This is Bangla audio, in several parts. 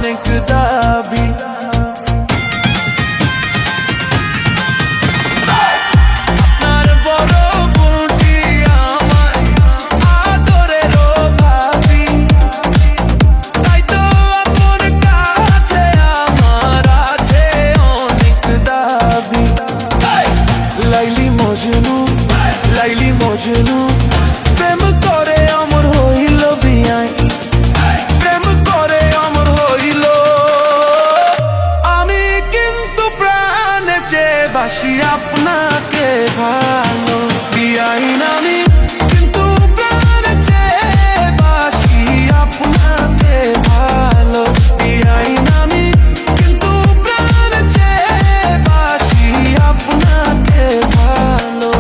অনেক দাবি। আপনার বড় বোনটি আমার আদরেরও ভাবি, তাই তো আপনার কাছে আমার আছে অনেক দাবি। লাইলি মজনু, লাইলি মজনু, প্রেম করে অমর হইল বিয়াই, প্রেম করে অমর হইল। আমি কিন্তু প্রাণে চেয়ে বাসি আপনাকে ভালো, বিয়াইন আমি কিন্তু প্রাণে চেয়ে বাসি আপনাকে ভালো, বিয়াইন আমি কিন্তু প্রাণে চেয়ে বাসি আপনাকে ভালো।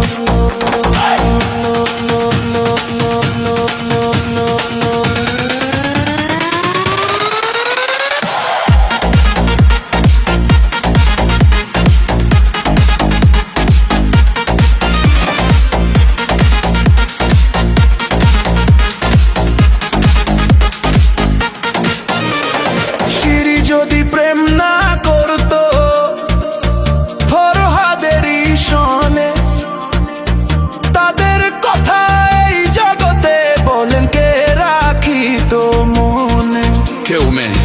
শিরি যদি প্রেম না করতো ফরহাদেরই সনে, তাদের কথা এই জগতে বলেন কে রাখিত মনে? কেউ মেয়ে।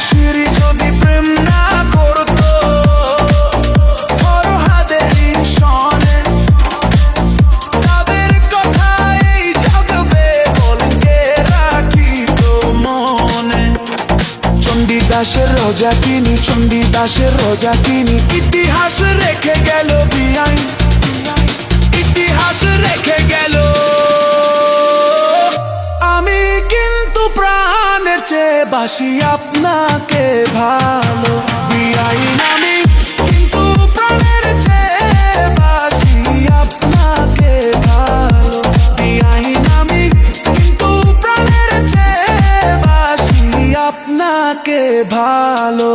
শিরি যদি প্রেম না করতো ফরহাদেরই সনে, তাদের কথা এই জগতে বলেন কে রাখিত মনে? চণ্ডীদাসের রোজা কিনি, চণ্ডীদাসের রোজা কিনি, ইতিহাস রেখে গেল বিয়াই, ইতিহাস রেখে গেল। আমি কিন্তু প্রাণের চেয়ে বাসি আপনাকে ভালো, বিয়াইন আমি কিন্তু প্রাণের চেয়ে বাসি আপনাকে ভালো, বিয়াইন আমি কিন্তু প্রাণের চেয়ে বাসি আপনাকে ভালো।